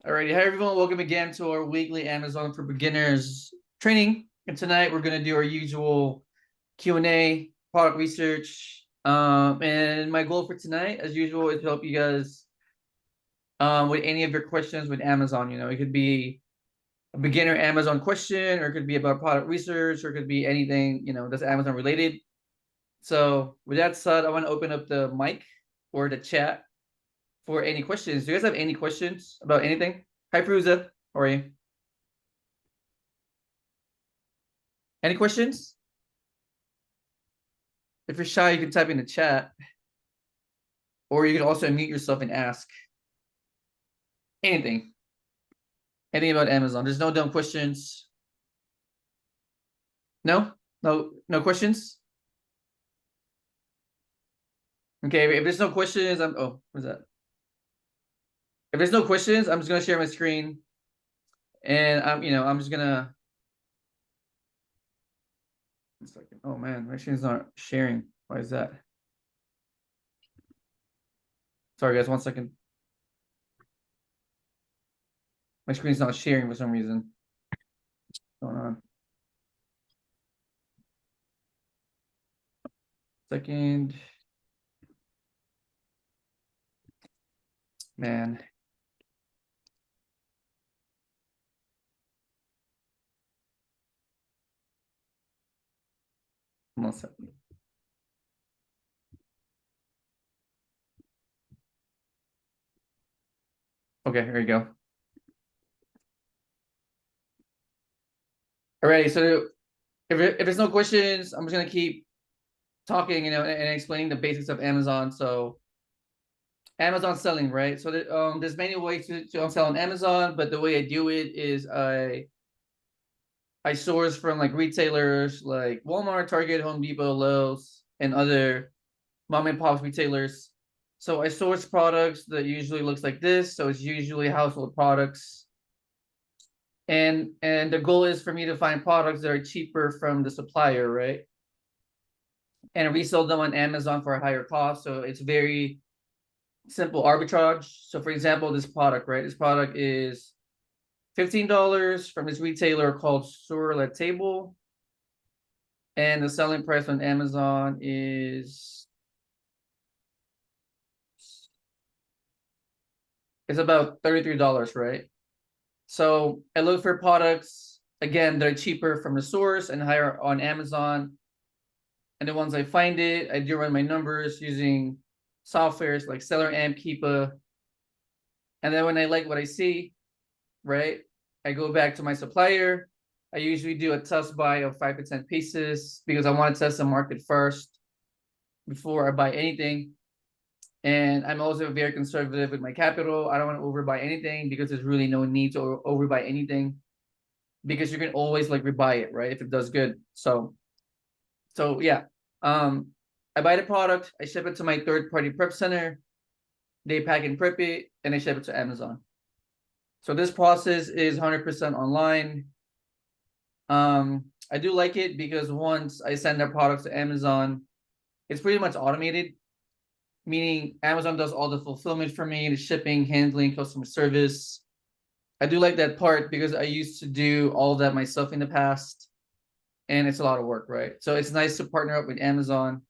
Alrighty, hi everyone. Welcome again to our weekly Amazon for Beginners training. And tonight we're gonna do our usual Q&A, product research. And my goal for tonight, as usual, is to help you guys with any of your questions with Amazon. It could be a beginner Amazon question, or it could be about product research, or it could be anything, that's Amazon related. So with that said, I want to open up the mic or the chat for any questions. Do you guys have any questions about anything? Hi, Fruza. How are you? Any questions? If you're shy, you can type in the chat, or you can also unmute yourself and ask anything. Anything about Amazon. There's no dumb questions. No? No questions? Okay, if there's no questions, what's that? If there's no questions, I'm just gonna share my screen, and I'm just gonna. Oh man, my screen's not sharing. Why is that? Sorry guys, 1 second. My screen's not sharing for some reason. What's going on? Second. Man. One second. Okay, here we go. Alrighty, so if there's no questions, I'm just gonna keep talking, and explaining the basics of Amazon. So Amazon selling, right? So there's many ways to sell on Amazon, but the way I do it is I source from like retailers like Walmart, Target, Home Depot, Lowe's, and other mom and pop retailers. So I source products that usually looks like this. So it's usually household products. And the goal is for me to find products that are cheaper from the supplier, right? And resell them on Amazon for a higher cost. So it's very simple arbitrage. So for example, this product, right? This product is $15 from this retailer called Sur La Table. And the selling price on Amazon is about $33, right? So I look for products, again, they're cheaper from the source and higher on Amazon. And the ones I find I do run my numbers using softwares like Seller Amp, Keepa. And then when I like what I see, right, I go back to my supplier. I usually do a test buy of 5 to 10 pieces because I want to test the market first before I buy anything. And I'm also very conservative with my capital. I don't want to overbuy anything because there's really no need to overbuy anything because you can always like rebuy it, right? If it does good. So yeah. I buy the product, I ship it to my third-party prep center, they pack and prep it, and I ship it to Amazon. So this process is 100% online. I do like it because once I send the products to Amazon, it's pretty much automated, meaning Amazon does all the fulfillment for me, the shipping, handling, customer service. I do like that part because I used to do all of that myself in the past, and it's a lot of work, right? So it's nice to partner up with Amazon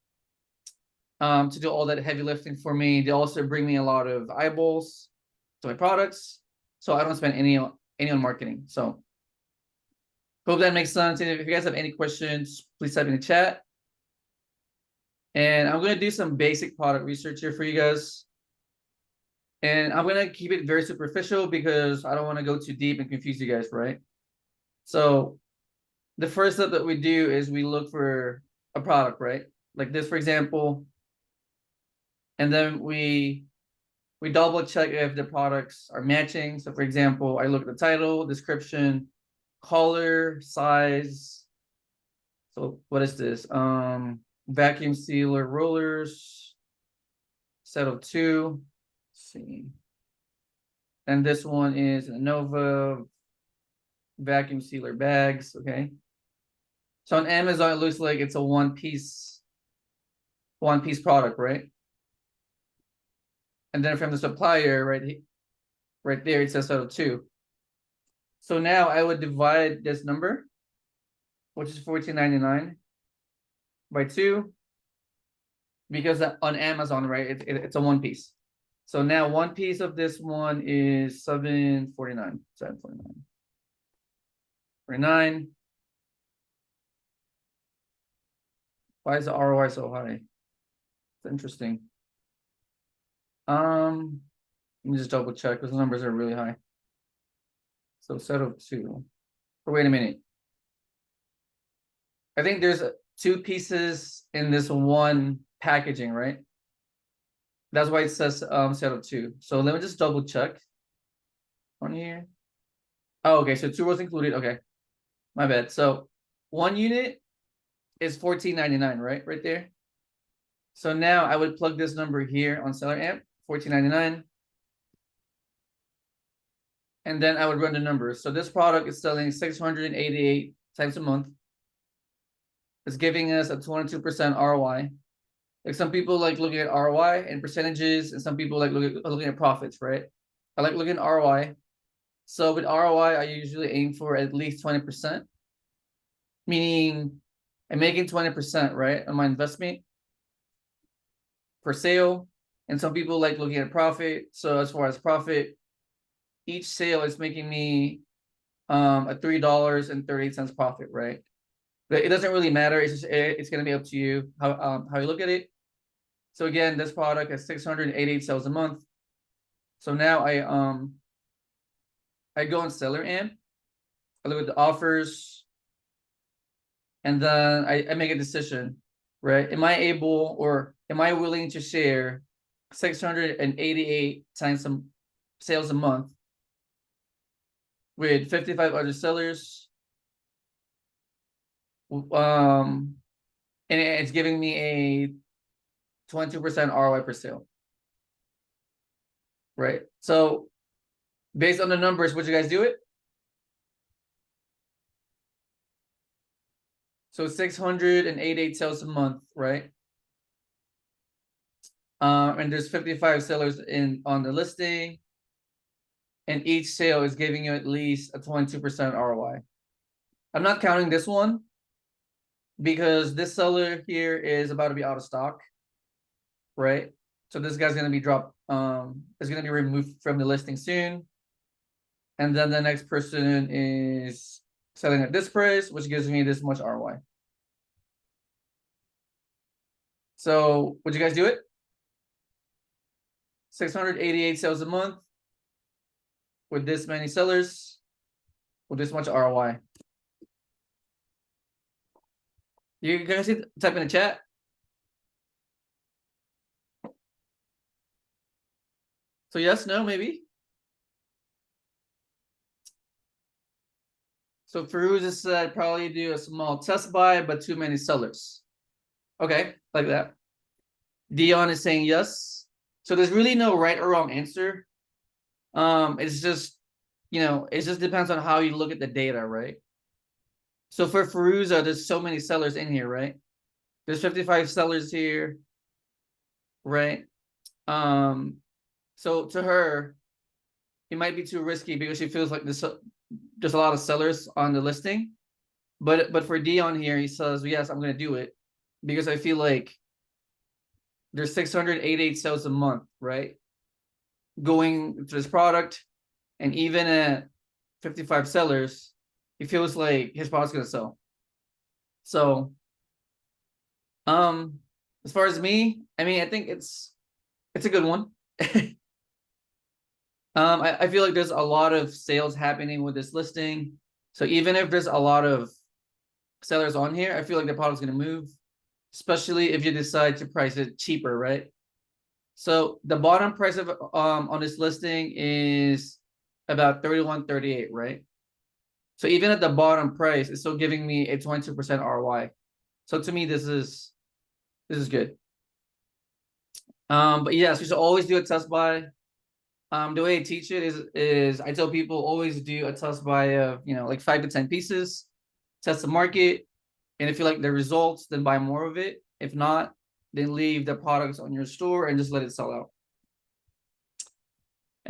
to do all that heavy lifting for me. They also bring me a lot of eyeballs to my products, so I don't spend any on marketing. So hope that makes sense. And if you guys have any questions, please type in the chat. And I'm gonna do some basic product research here for you guys. And I'm gonna keep it very superficial because I don't want to go too deep and confuse you guys, right? So the first step that we do is we look for a product, right? Like this, for example. And then we double check if the products are matching. So for example, I look at the title, description, color, size. So what is this? Vacuum sealer rollers, set of 2. Let's see. And this one is a Nova vacuum sealer bags. Okay. So on Amazon, it looks like it's a one-piece product, right? And then from the supplier, right, Right there, it says set of 2. So now I would divide this number, which is $14.99, by 2, because on Amazon, right, it's a one piece. So now one piece of this one is $7.49. $7.49. Why is the ROI so high? It's interesting. Let me just double check because the numbers are really high. So set of 2. Oh, wait a minute. I think there's 2 pieces in this one packaging, right? That's why it says set of 2. So let me just double check on here. Oh, okay. So 2 was included. Okay, my bad. So 1 unit is $14.99, right? Right there. So now I would plug this number here on Seller Amp, $14.99. And then I would run the numbers. So this product is selling 688 times a month. It's giving us a 22% ROI. Like some people like looking at ROI and percentages, and some people like looking at profits, right? I like looking at ROI. So with ROI, I usually aim for at least 20%, meaning I'm making 20%, right, on my investment per sale. And some people like looking at profit. So as far as profit, each sale is making me a $3.38 profit, right? But it doesn't really matter. It's just it's gonna be up to you how you look at it. So again, this product has 688 sales a month. So now I go on Seller Amp, I look at the offers, and then I make a decision, right? Am I able or am I willing to share 688 times some sales a month with 55 other sellers? And it's giving me a 22% ROI per sale, right? So based on the numbers, would you guys do it? So 688 sales a month, right? And there's 55 sellers on the listing, and each sale is giving you at least a 22% ROI. I'm not counting this one because this seller here is about to be out of stock, right? So this guy's gonna be dropped, is gonna be removed from the listing soon. And then the next person is selling at this price, which gives me this much ROI. So would you guys do it? 688 sales a month with this many sellers with this much ROI. You guys type in the chat. So yes, no, maybe. So Feruza said probably do a small test buy, but too many sellers. Okay, like that. Dion is saying yes. So there's really no right or wrong answer. It's just, it just depends on how you look at the data, right? So for Feruza, there's so many sellers in here, right? There's 55 sellers here, right? So to her, it might be too risky because she feels like there's a lot of sellers on the listing. But for Dion here, he says, yes, I'm gonna do it because I feel like there's 688 sales a month, right? Going to this product, and even at 55 sellers, he feels like his product's gonna sell. So, as far as me, I mean, I think it's a good one. I feel like there's a lot of sales happening with this listing. So even if there's a lot of sellers on here, I feel like the product's gonna move, especially if you decide to price it cheaper, right? So the bottom price of on this listing is about $31.38, right? So even at the bottom price, it's still giving me a 22% ROI. So to me, this is good. But yes, you should always do a test buy. The way I teach it is I tell people always do a test buy of like 5 to 10 pieces, test the market, and if you like the results, then buy more of it. If not, then leave the products on your store and just let it sell out.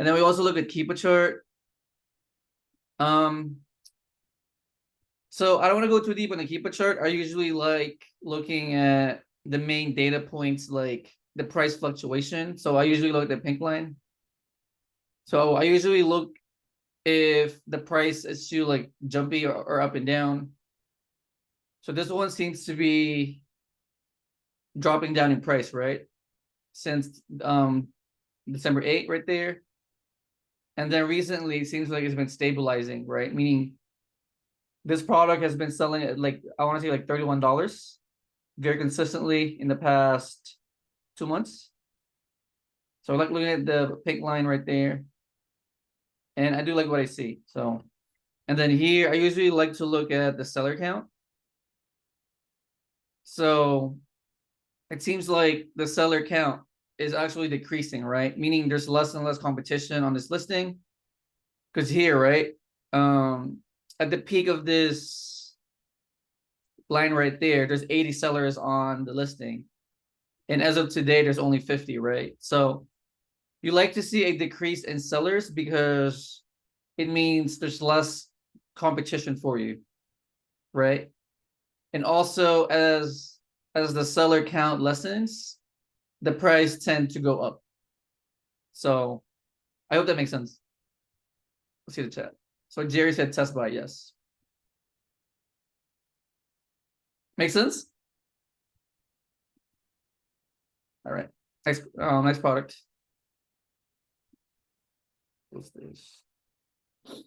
And then we also look at keep a chart. So I don't want to go too deep on the keep a chart. I usually like looking at the main data points, like the price fluctuation. So I usually look at the pink line. So I usually look if the price is too like jumpy or up and down. So this one seems to be dropping down in price, right? Since December 8th right there. And then recently it seems like it's been stabilizing, right? Meaning this product has been selling at like, I want to say like $31 very consistently in the past 2 months. So I like looking at the pink line right there. And I do like what I see. So, and then here, I usually like to look at the seller count. So it seems like the seller count is actually decreasing, right? Meaning there's less and less competition on this listing. Because here, right, at the peak of this line right there, there's 80 sellers on the listing. And as of today, there's only 50, right? So you like to see a decrease in sellers because it means there's less competition for you, right? And also as the seller count lessens, the price tend to go up. So I hope that makes sense. Let's see the chat. So Jerry said test buy, yes. Makes sense? All right. Next product. What's this? So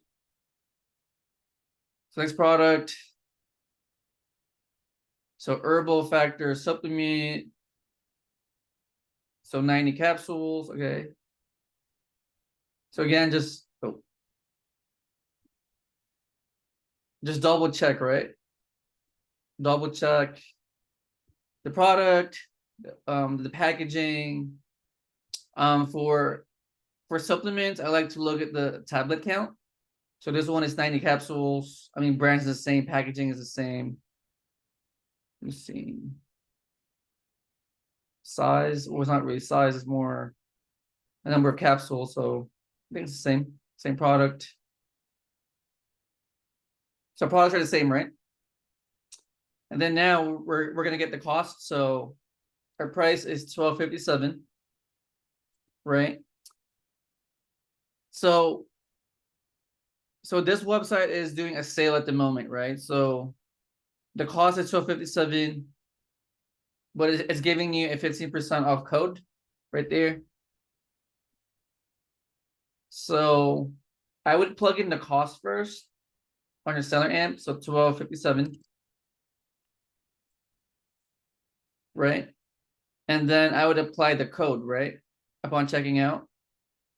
next product. So herbal factor supplement. So 90 capsules. Okay. So again, just double check, right? Double check the product, the packaging. For supplements, I like to look at the tablet count. So this one is 90 capsules. I mean, brand's the same, packaging is the same. Let me see. Size, well, it's not really size, it's more a number of capsules. So I think it's the same product. So products are the same, right? And then now we're gonna get the cost. So our price is $12.57, right? So this website is doing a sale at the moment, right? So the cost is $12.57, but it's giving you a 15% off code right there. So I would plug in the cost first on your seller amp. So $12.57, right? And then I would apply the code, right? Upon checking out.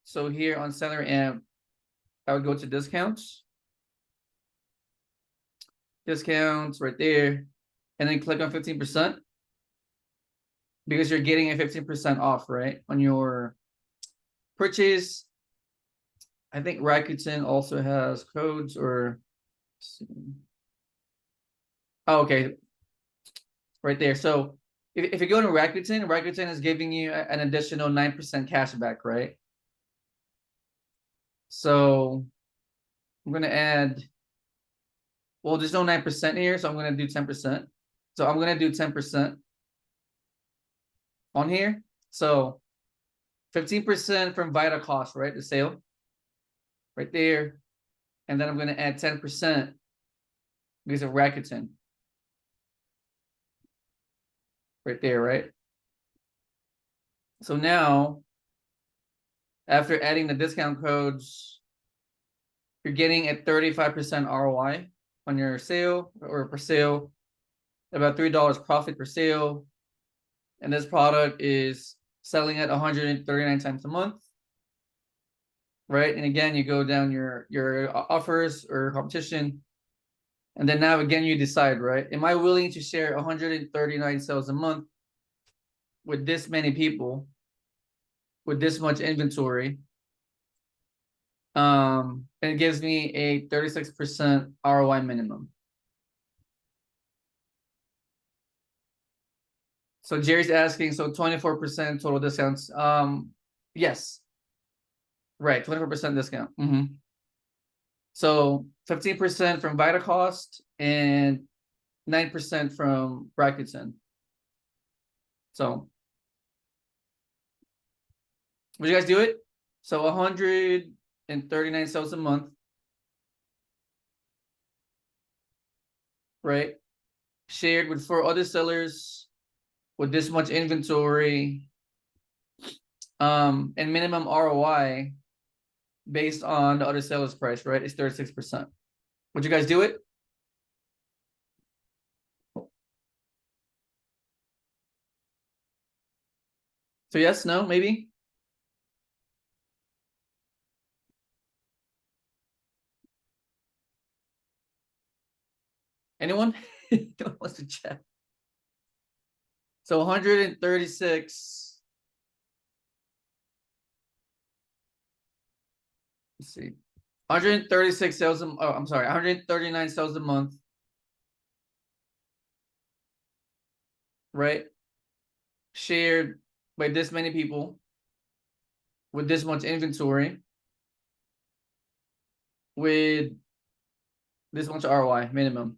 So here on seller amp, I would go to discounts right there, and then click on 15% because you're getting a 15% off, right? On your purchase. I think Rakuten also has codes or, oh, okay, right there. So if you go to Rakuten is giving you an additional 9% cash back, right? So I'm gonna add, well, there's no 9% here, so I'm gonna do 10%. So I'm gonna do 10% on here. So 15% from Vita cost, right? The sale right there. And then I'm gonna add 10% because of Rakuten right there, right? So now, after adding the discount codes, you're getting a 35% ROI on your sale or per sale, about $3 profit per sale. And this product is selling at 139 times a month, right? And again, you go down your offers or competition. And then now again, you decide, right? Am I willing to share 139 sales a month with this many people, with this much inventory? And it gives me a 36% ROI minimum. So Jerry's asking, so 24% total discounts. Yes. Right, 24% discount. So 15% from Vitacost and 9% from Rakuten. So would you guys do it? So 139 sales a month, right? Shared with 4 other sellers with this much inventory, and minimum ROI based on the other seller's price, right? It's 36%. Would you guys do it? So yes, no, maybe? Anyone? No one wants to chat. So 136. Let's see. 136 sales. Oh, I'm sorry. 139 sales a month, right? Shared by this many people with this much inventory with this much ROI minimum.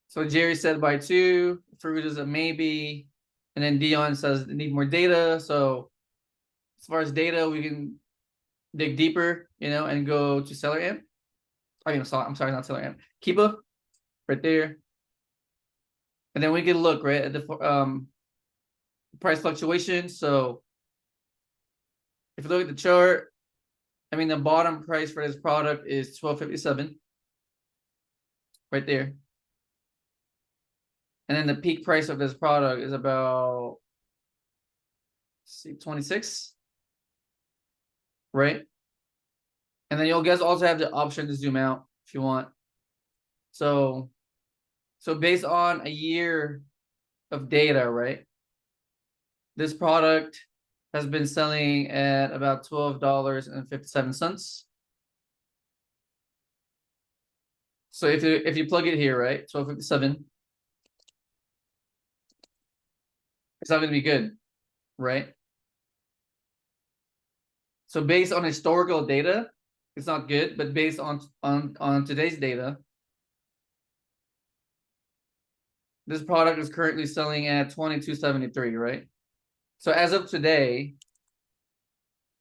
So Jerry said by 2, Farouk is a maybe, and then Dion says they need more data. So as far as data, we can dig deeper, and go to seller amp. I'm sorry, not seller amp. Keepa, right there, and then we can look right at the price fluctuation. So if you look at the chart, I mean the bottom price for this product is $12.57, right there, and then the peak price of this product is about, see, 26, right? And then you'll guys also have the option to zoom out if you want. So based on a year of data, right? This product has been selling at about $12.57. So if you plug it here, right, 12.57, it's not going to be good, right? So based on historical data, it's not good, but based on today's data, this product is currently selling at 22.73, right? So as of today,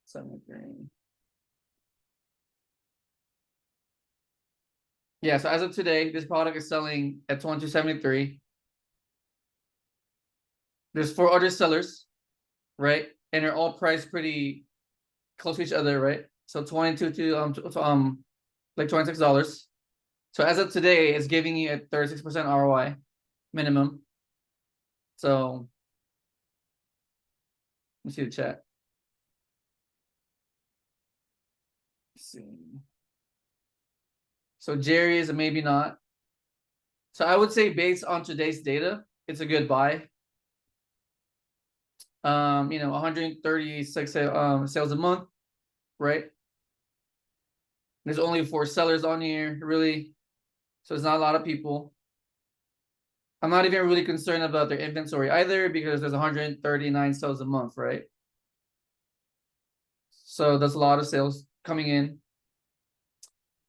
73. Yeah, so as of today, this product is selling at 22.73. There's 4 other sellers, right? And they're all priced pretty close to each other, right? So 22 to like $26. So as of today, it's giving you a 36% ROI minimum. So let's see the chat. Let's see. So Jerry is a maybe not. So I would say based on today's data, it's a good buy. 136 sales a month, right? There's only 4 sellers on here, really. So it's not a lot of people. I'm not even really concerned about their inventory either because there's 139 sales a month, right? So that's a lot of sales coming in.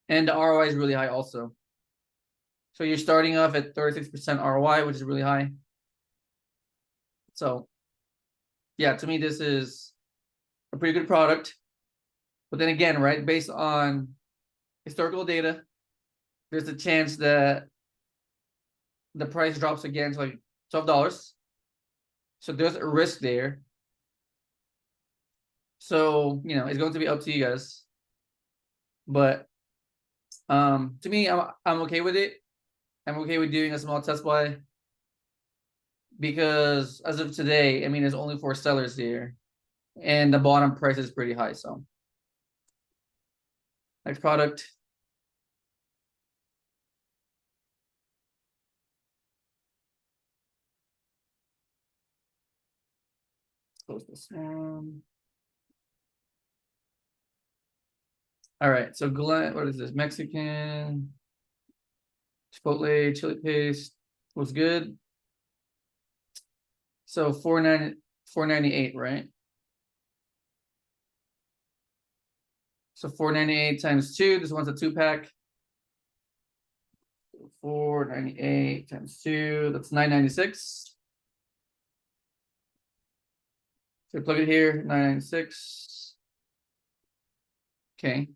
And the ROI is really high also. So you're starting off at 36% ROI, which is really high. So yeah, to me, this is a pretty good product. But then again, right, based on historical data, there's a chance that the price drops again to like $12. So there's a risk there. So, it's going to be up to you guys. But to me, I'm okay with it. I'm okay with doing a small test buy because as of today, I mean, there's only 4 sellers here and the bottom price is pretty high. So next product. Close this one. All right, so Glen, what is this? Mexican Chipotle chili paste was good. So 498, right? So 498 times 2. This one's a 2-pack. 498 times 2. That's 996. So plug it here. 996. Okay.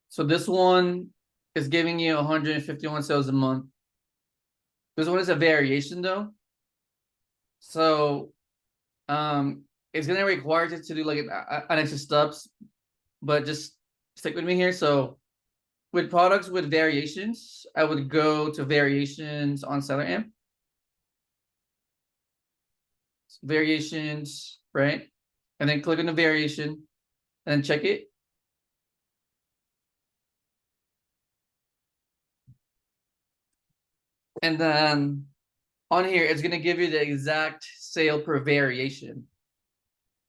So this one is giving you 151 sales a month. This one is a variation though. So it's gonna require you to do like an extra steps, but just stick with me here. So with products with variations, I would go to variations on Seller Amp. Variations, right? And then click on the variation and then check it. And then on here, it's gonna give you the exact sale per variation,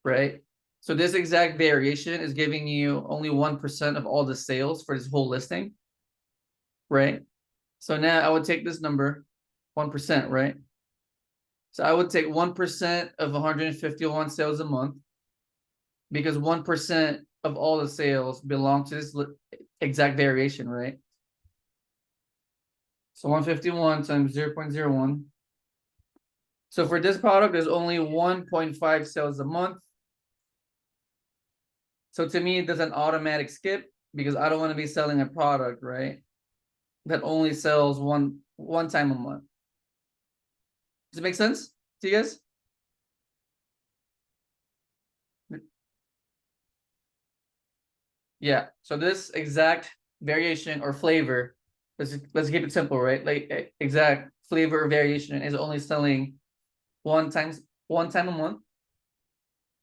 right? So this exact variation is giving you only 1% of all the sales for this whole listing, right? So now I would take this number, 1%, right? So I would take 1% of 151 sales a month because 1% of all the sales belong to this exact variation, right? So 151 times 0.01. So for this product, there's only 1.5 sales a month. So to me, there's an automatic skip because I don't want to be selling a product, right? That only sells one time a month. Does it make sense to you guys? Yeah. So this exact variation or flavor, let's keep it simple, right? Like exact flavor or variation is only selling one time a month.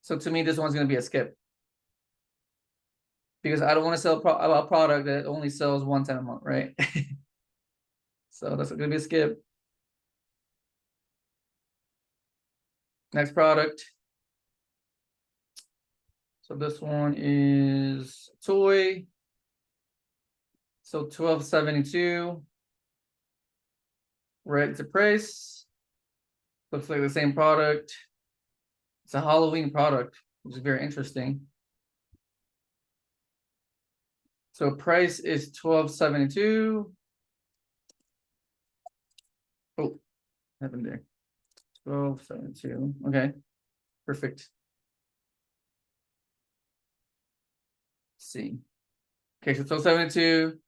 So to me, this one's gonna be a skip because I don't want to sell a product that only sells one time a month, right? So that's gonna be a skip. Next product. So this one is toy. So 1272. Right to price. Looks like the same product. It's a Halloween product, which is very interesting. So price is 1272. Oh, what happened there? 1272. Okay, perfect. Let's see. Okay, so 1272.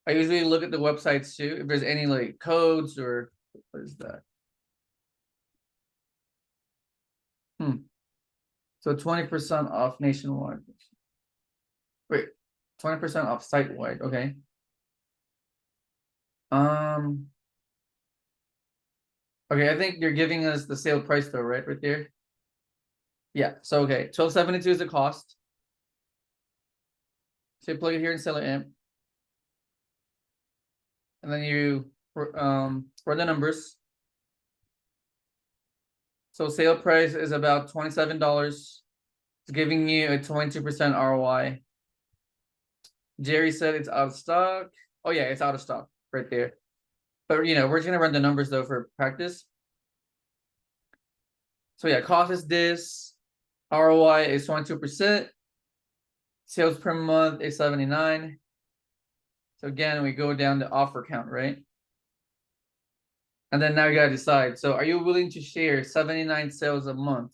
I usually look at the websites too, if there's any like codes or what is that? So 20% off nationwide. Wait, 20% off site-wide. Okay. Okay, I think you're giving us the sale price though, right? Right there. Yeah. So okay, 1272 is the cost. So you plug it here in Seller Amp, and then you run the numbers. So sale price is about $27. It's giving you a 22% ROI. Jerry said it's out of stock. Oh yeah, it's out of stock right there. But you know, we're just gonna run the numbers though for practice. So yeah, cost is this. ROI is 22%. Sales per month is 79. So again, we go down the offer count, right? And then now you gotta decide. So are you willing to share 79 sales a month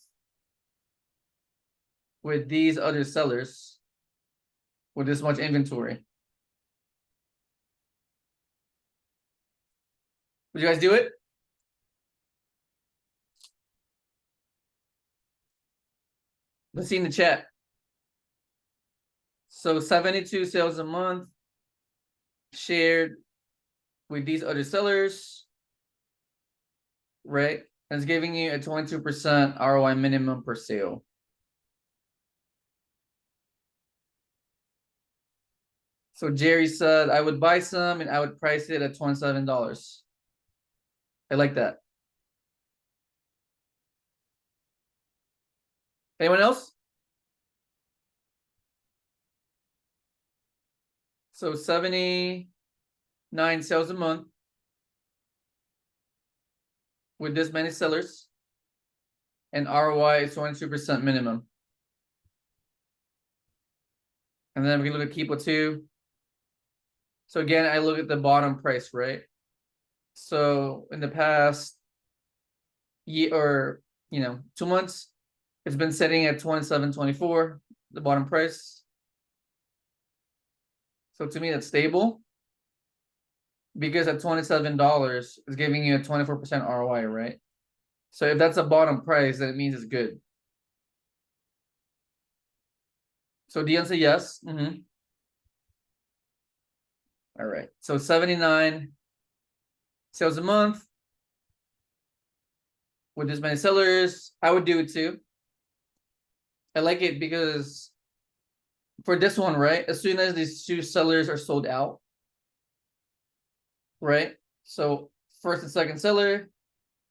with these other sellers with this much inventory? Would you guys do it? Let's see in the chat. So 72 sales a month shared with these other sellers, right? And it's giving you a 22% ROI minimum per sale. So Jerry said, I would buy some and I would price it at $27. I like that. Anyone else? So 79 sales a month with this many sellers, and ROI is 22% minimum. And then we can look at Keepo too. So again, I look at the bottom price, right? So in the past year or 2 months, it's been sitting at 27.24, the bottom price. So to me, that's stable because at $27, it's giving you a 24% ROI, right? So if that's a bottom price, then it means it's good. So Dion say yes. All right. So 79 sales a month with this many sellers. I would do it too. I like it because for this one, right? As soon as these two sellers are sold out, right? So first and second seller,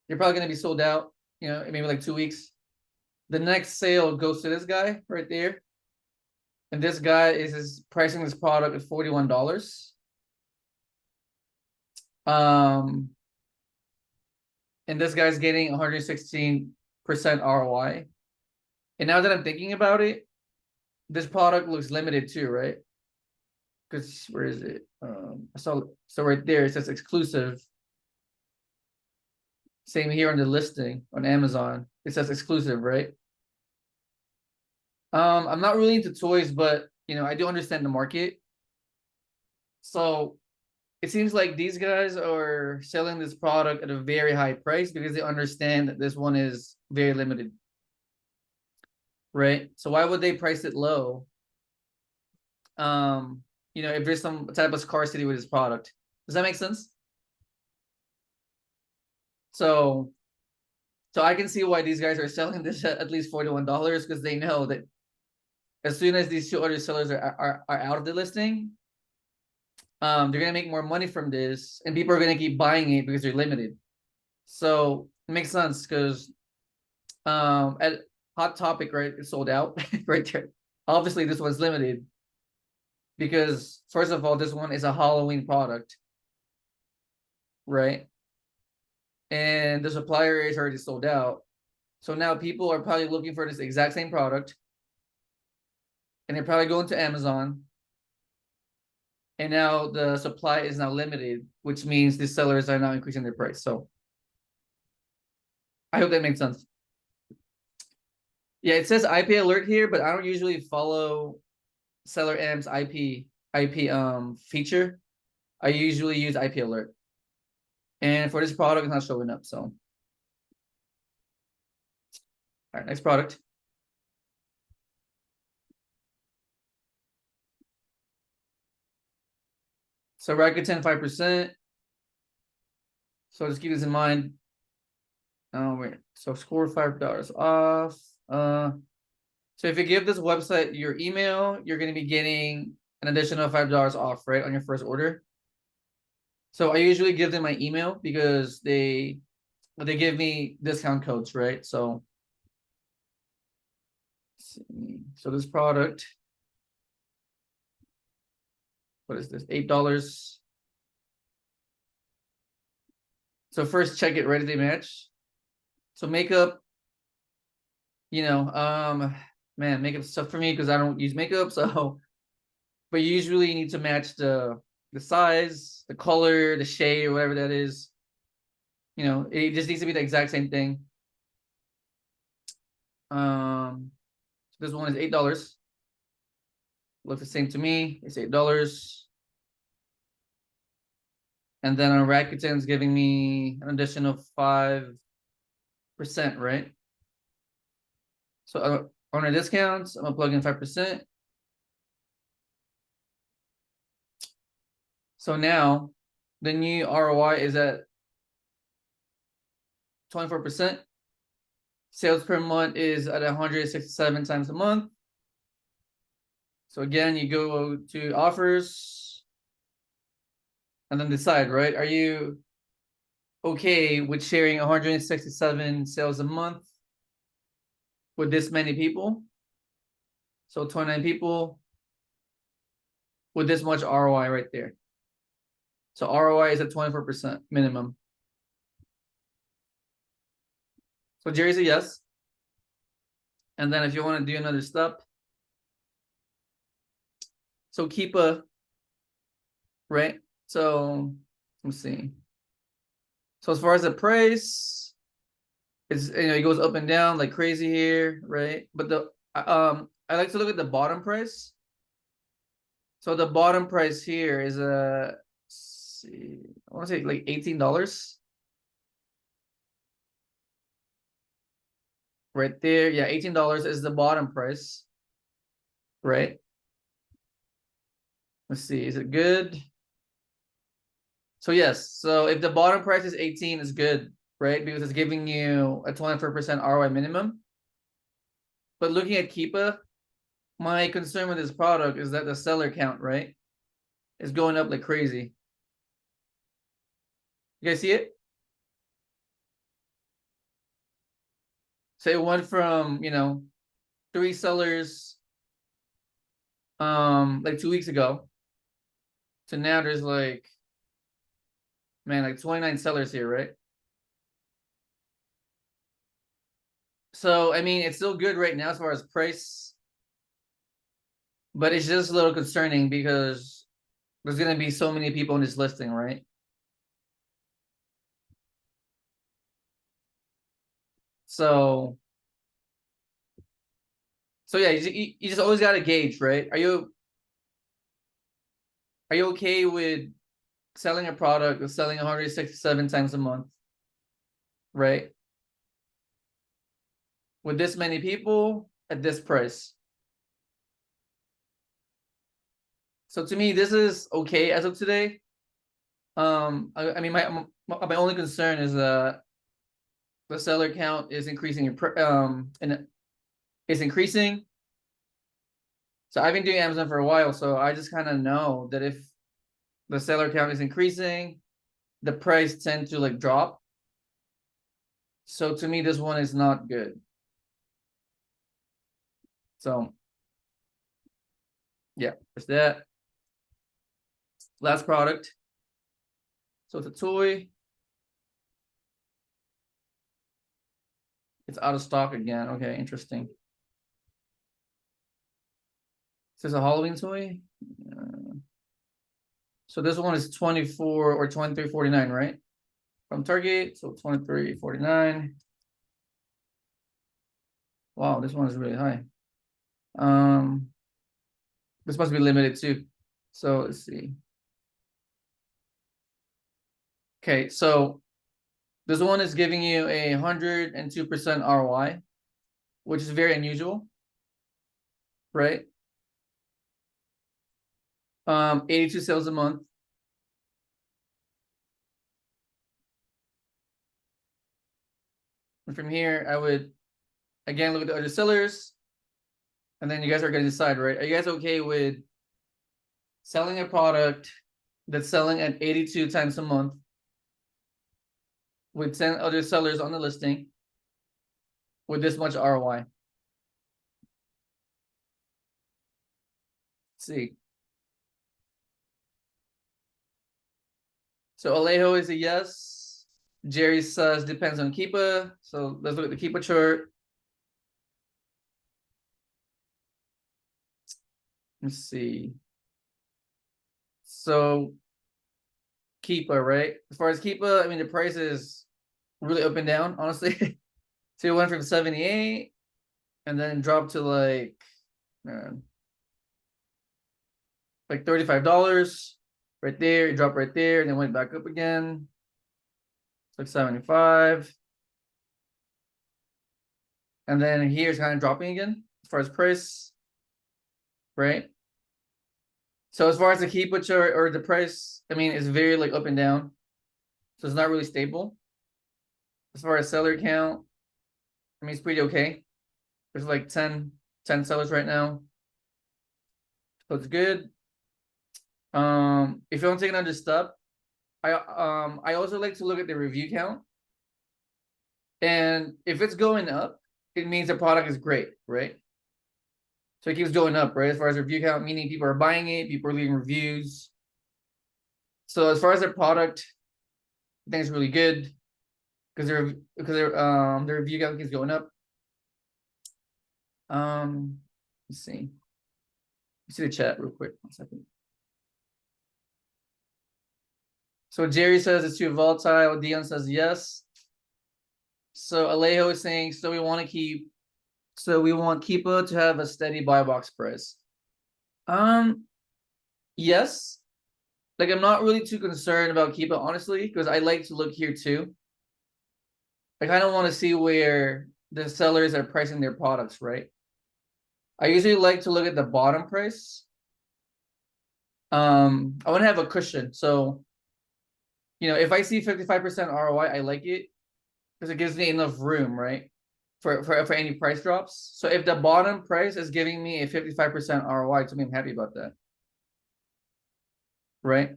you're probably gonna be sold out, maybe like 2 weeks. The next sale goes to this guy right there. And this guy is pricing this product at $41. And this guy's getting 116% ROI. And now that I'm thinking about it, this product looks limited too, right? Because where is it? So right there it says exclusive. Same here on the listing on Amazon. It says exclusive, right? I'm not really into toys, but I do understand the market. So it seems like these guys are selling this product at a very high price because they understand that this one is very limited. Right? So why would they price it low? If there's some type of scarcity with this product. Does that make sense? So I can see why these guys are selling this at least $41 because they know that as soon as these two other sellers are out of the listing, they're gonna make more money from this, and people are gonna keep buying it because they're limited. So it makes sense because at Hot Topic, right, it's sold out right there. Obviously, this one's limited because first of all, this one is a Halloween product, right? And the supplier is already sold out. So now people are probably looking for this exact same product, and they're probably going to Amazon. And now the supply is now limited, which means the sellers are now increasing their price. So I hope that makes sense. Yeah, it says IP alert here, but I don't usually follow Seller M's IP feature. I usually use IP alert. And for this product, it's not showing up. So all right, next product. So Rakuten 5%. So just keep this in mind. Oh wait, so score $5 off. So if you give this website your email, you're gonna be getting an additional $5 off, right, on your first order. So I usually give them my email because they give me discount codes, right? So let's see. So this product, what is this? $8. So first check it right as they match. So makeup, man, makeup stuff for me because I don't use makeup. So, but usually you need to match the size, the color, the shade, or whatever that is. It just needs to be the exact same thing. So this one is $8. Looks the same to me. It's $8. And then on Rakuten is giving me an additional 5%, right? So on our discounts, I'm gonna plug in 5%. So now the new ROI is at 24%. Sales per month is at 167 times a month. So again, you go to offers and then decide, right? Are you okay with sharing 167 sales a month with this many people? So 29 people with this much ROI right there. So ROI is at 24% minimum. So Jerry's a yes. And then if you want to do another step, So Keepa, right? So let's see. So as far as the price, it's it goes up and down like crazy here, right? But I like to look at the bottom price. So the bottom price here is see, I want to say like $18 right there. Yeah, $18 is the bottom price, right? Let's see, is it good? So yes, so if the bottom price is 18, it's good, right? Because it's giving you a 24% ROI minimum. But looking at Keepa, my concern with this product is that the seller count, right, is going up like crazy. You guys see it? So it went from, 3 sellers like 2 weeks ago to now there's like, man, like 29 sellers here, right? So I mean it's still good right now as far as price, but it's just a little concerning because there's gonna be so many people in this listing, right? So yeah, you just always gotta gauge, right? Are you okay with selling a product or selling 167 times a month, right? With this many people at this price. So to me, this is okay as of today. I mean, my only concern is the seller count is increasing and it's increasing. So I've been doing Amazon for a while, so I just kind of know that if the seller count is increasing, the price tend to like drop. So to me, this one is not good. So yeah, there's that. Last product. So it's a toy. It's out of stock again. Okay, interesting. Is this a Halloween toy? So this one is 24 or 23.49, right? From Target. So 23.49. Wow, this one is really high. This must be limited too. So let's see. Okay, so this one is giving you 102% ROI, which is very unusual, right? 82 sales a month. And from here, I would again look at the other sellers, and then you guys are going to decide, right? Are you guys okay with selling a product that's selling at 82 times a month with 10 other sellers on the listing with this much ROI? Let's see. So Alejo is a yes. Jerry says depends on Keepa. So let's look at the Keepa chart. Let's see. So Keepa, right? As far as Keepa, I mean the price is really up and down, honestly. So it went from 78 and then dropped to like $35 right there. It dropped right there and then went back up again. It's like 75. And then here's kind of dropping again as far as price, right? So as far as the Keepa chart or the price, I mean, it's very like up and down. So it's not really stable. As far as seller count, I mean, it's pretty okay. There's like 10 sellers right now. So it's good. If you want to take another step, I also like to look at the review count. And if it's going up, it means the product is great, right? So it keeps going up, right? As far as review count, meaning people are buying it, people are leaving reviews. So as far as the product, I think it's really good because the review count keeps going up. Let's see. see the chat real quick. 1 second. So Jerry says it's too volatile. Dion says yes. So Alejo is saying, so we want Keepa to have a steady buy box price. Yes. Like I'm not really too concerned about Keepa, honestly, because I like to look here too. I kind of want to see where the sellers are pricing their products, right? I usually like to look at the bottom price. I want to have a cushion. So, if I see 55% ROI, I like it because it gives me enough room, right? For any price drops. So if the bottom price is giving me a 55% ROI, to me, I'm happy about that. Right?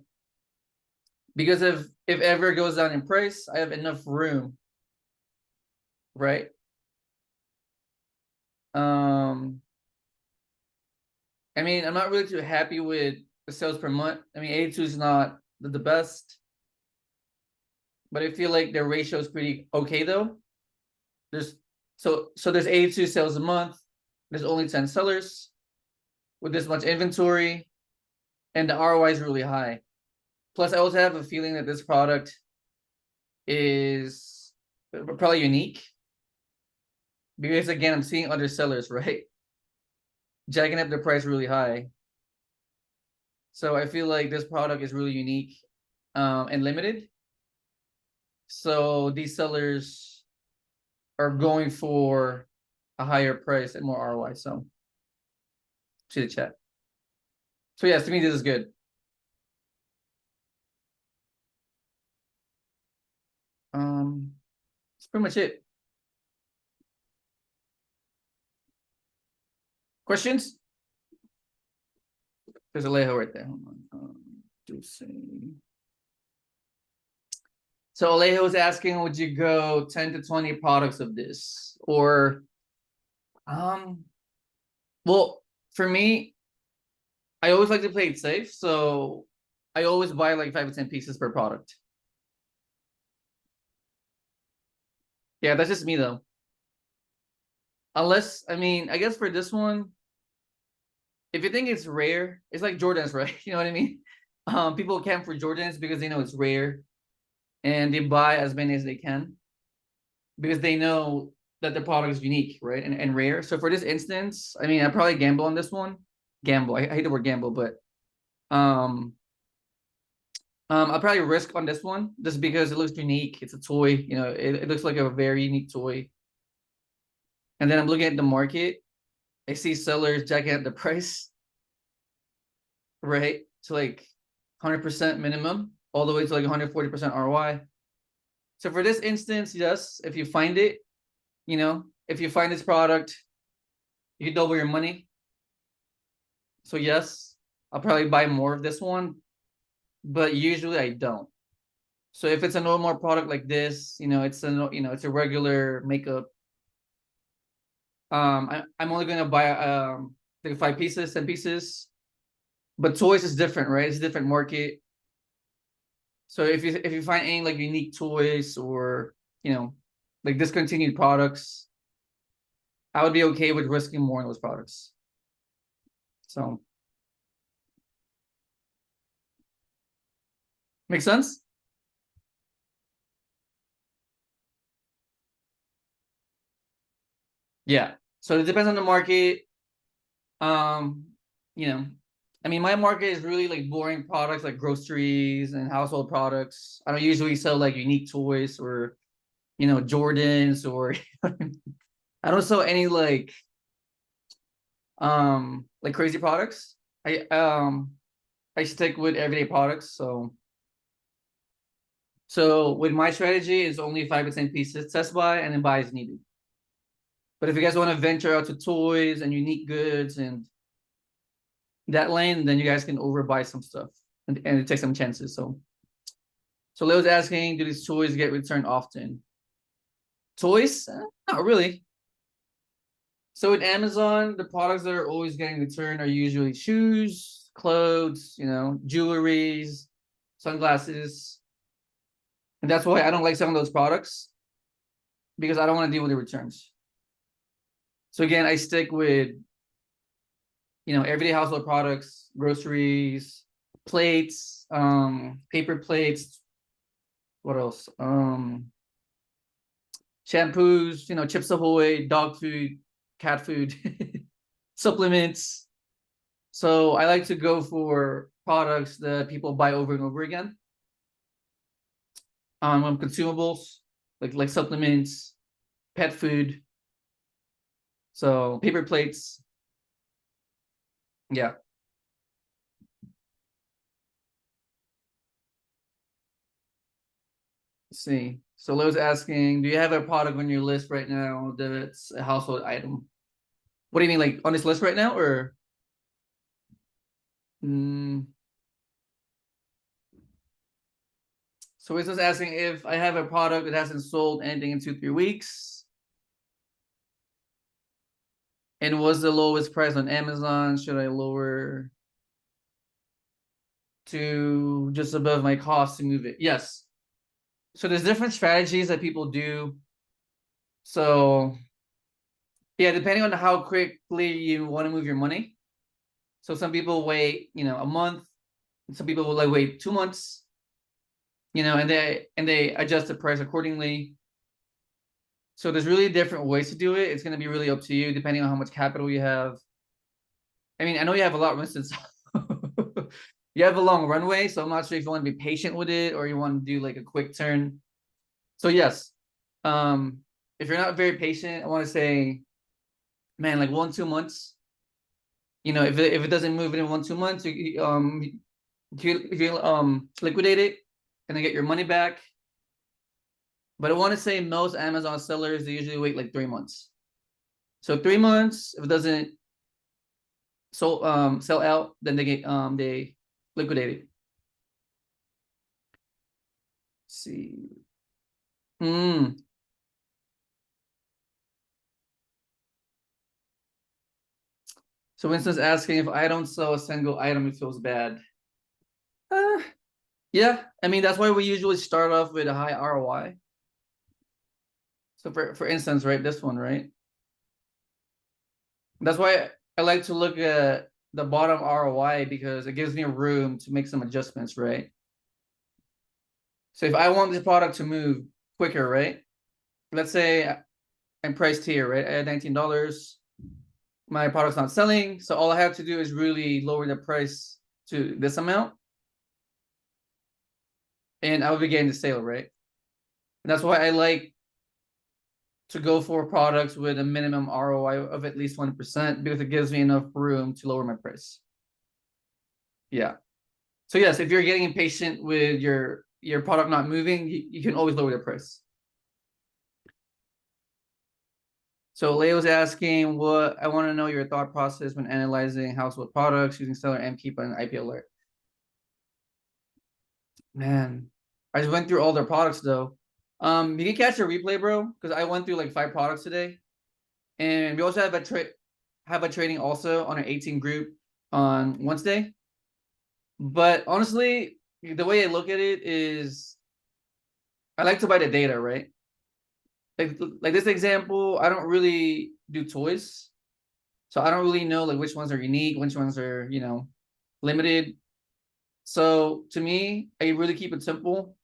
Because if ever it goes down in price, I have enough room. Right? I mean, I'm not really too happy with the sales per month. I mean, 82 is not the best, but I feel like their ratio is pretty okay though. There's 82 sales a month. There's only 10 sellers with this much inventory, and the ROI is really high. Plus, I also have a feeling that this product is probably unique because again, I'm seeing other sellers, right? Jacking up the price really high. So I feel like this product is really unique and limited. So these sellers are going for a higher price and more ROI. So see the chat. So yes, to me, this is good. That's pretty much it. Questions? There's Alejo right there. Hold on. So Alejo was asking, would you go 10 to 20 products of this? Or well, for me, I always like to play it safe. So I always buy like 5 to 10 pieces per product. Yeah, that's just me though. Unless, I mean, I guess for this one, if you think it's rare, it's like Jordans, right? You know what I mean? People camp for Jordans because they know it's rare and they buy as many as they can because they know that the product is unique, right? And rare. So for this instance, I mean, I probably gamble on this one. Gamble. I hate the word gamble, but I'll probably risk on this one just because it looks unique. It's a toy, it looks like a very unique toy. And then I'm looking at the market. I see sellers jacking up the price, right? To like 100% minimum, all the way to like 140% ROI. So for this instance, yes, if you find it, if you find this product, you double your money. So yes, I'll probably buy more of this one, but usually I don't. So if it's a normal product like this, it's a regular makeup. I'm only gonna buy like 5 pieces, 10 pieces. But toys is different, right? It's a different market. So if you find any like unique toys or like discontinued products, I would be okay with risking more in those products. So make sense? Yeah. So it depends on the market. Um, I mean, my market is really like boring products like groceries and household products. I don't usually sell like unique toys or Jordans or I don't sell any like crazy products. I stick with everyday products. So with my strategy is only 5 to 10 pieces test buy and then buy as needed. But if you guys want to venture out to toys and unique goods and that lane, then you guys can overbuy some stuff and take some chances. So Leo's asking, do these toys get returned often? Toys? Not really. So with Amazon, the products that are always getting returned are usually shoes, clothes, jewelries, sunglasses. And that's why I don't like some of those products because I don't want to deal with the returns. So again, I stick with everyday household products, groceries, plates, paper plates. What else? Shampoos, Chips Ahoy, dog food, cat food, supplements. So I like to go for products that people buy over and over again. Consumables like supplements, pet food. So paper plates. Yeah. Let's see. So Lowe's asking, do you have a product on your list right now that's a household item? What do you mean, like on this list right now, or? Mm, so it's just asking if I have a product that hasn't sold anything in 2-3 weeks, and was the lowest price on Amazon. Should I lower to just above my cost to move it? Yes. So there's different strategies that people do. So yeah, depending on how quickly you want to move your money. So some people wait, a month. Some people will like wait 2 months, and they adjust the price accordingly. So there's really different ways to do it. It's going to be really up to you, depending on how much capital you have. I mean, I know you have a lot, for instance. You have a long runway, so I'm not sure if you want to be patient with it or you want to do like a quick turn. So yes, if you're not very patient, I want to say, man, like 1-2 months. If it doesn't move in 1-2 months, if you liquidate it and then get your money back. But I want to say most Amazon sellers, they usually wait like 3 months. So 3 months, if it doesn't sell out, then they liquidate it. Let's see. Mm. So Winston's asking if I don't sell a single item, it feels bad. Uh, yeah, I mean that's why we usually start off with a high ROI. So for instance, right, this one, right? That's why I like to look at the bottom ROI because it gives me room to make some adjustments, right? So if I want this product to move quicker, right? Let's say I'm priced here, right? At $19. My product's not selling. So all I have to do is really lower the price to this amount. And I will be getting the sale, right? And that's why I like to go for products with a minimum ROI of at least 1% because it gives me enough room to lower my price. Yeah. So yes, if you're getting impatient with your product not moving, you can always lower the price. So Leo's asking, what I want to know your thought process when analyzing household products using seller and keep an IP alert. Man, I just went through all their products though. You can catch a replay, bro, because I went through like 5 products today, and we also have a training also on our 18 group on Wednesday. But honestly, the way I look at it is, I like to buy the data, right? Like this example, I don't really do toys. So I don't really know like which ones are unique, which ones are, limited. So to me, I really keep it simple.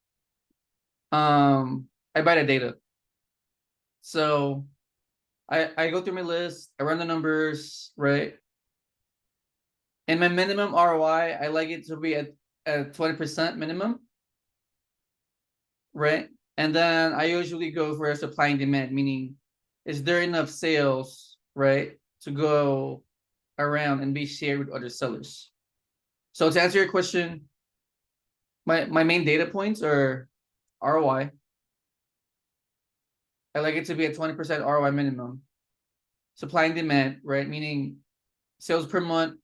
I buy the data. So I go through my list, I run the numbers, right? And my minimum ROI, I like it to be at 20% minimum, right? And then I usually go for a supply and demand, meaning is there enough sales, right, to go around and be shared with other sellers. So to answer your question, my main data points are ROI. I like it to be a 20% ROI minimum. Supply and demand, right? Meaning sales per month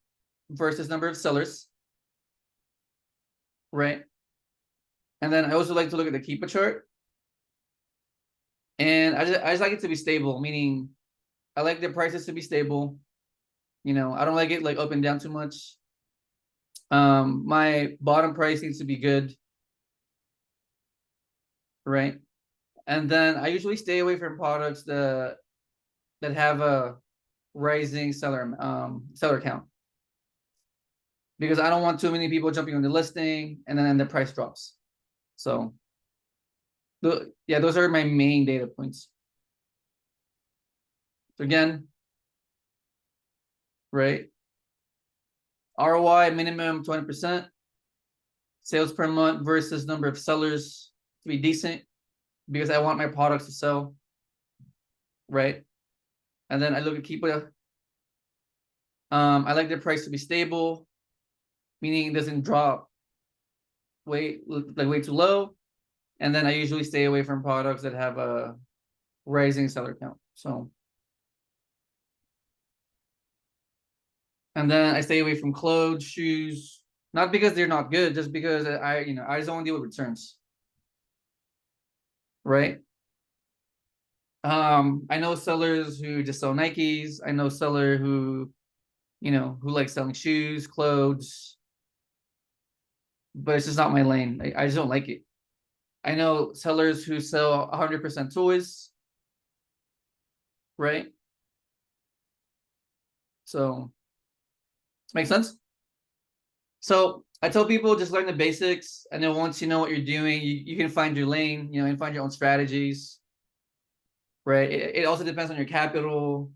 versus number of sellers, right? And then I also like to look at the Keepa chart. And I just like it to be stable, meaning I like the prices to be stable. I don't like it like up and down too much. My bottom price needs to be good, right? And then I usually stay away from products that have a rising seller count. because I don't want too many people jumping on the listing and then the price drops. So yeah, those are my main data points. So again, right? ROI minimum 20%, sales per month versus number of sellers to be decent because I want my products to sell, right? And then I look at keep it. I like the price to be stable, meaning it doesn't drop way too low. And then I usually stay away from products that have a rising seller count. So, and then I stay away from clothes, shoes, not because they're not good, just because I just don't deal with returns, right? I know sellers who just sell Nikes. I know seller who like selling shoes, clothes, but it's just not my lane. I just don't like it. I know sellers who sell 100% toys, right? So, this makes sense. So I tell people just learn the basics, and then once you know what you're doing, you can find your lane, and find your own strategies, right? It also depends on your capital,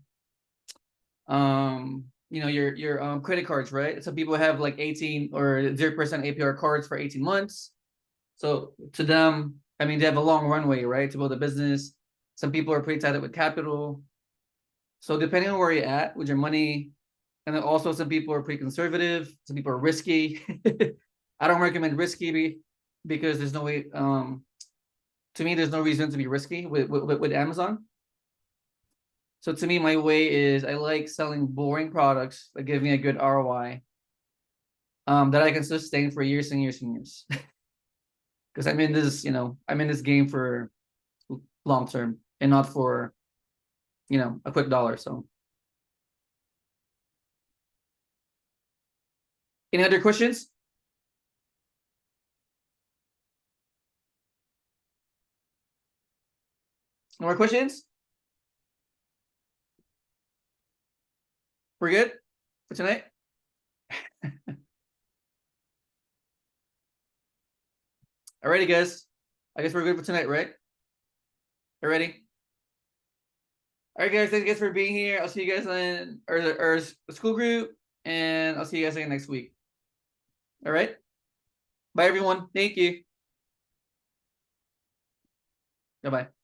your credit cards, right? Some people have like 18 or 0% APR cards for 18 months. So to them, I mean, they have a long runway, right, to build a business. Some people are pretty tied up with capital. So depending on where you're at with your money, and then also some people are pretty conservative, some people are risky. I don't recommend risky because there's no way. To me, there's no reason to be risky with Amazon. So to me, my way is I like selling boring products that give me a good ROI, that I can sustain for years and years and years. Because I'm in this game for long term and not for a quick dollar. So, any other questions? No more questions? We're good for tonight. Alrighty, guys. I guess we're good for tonight, right? Alrighty. All right, guys. Thank you guys for being here. I'll see you guys in our school group, and I'll see you guys again next week. All right. Bye, everyone. Thank you. Bye bye.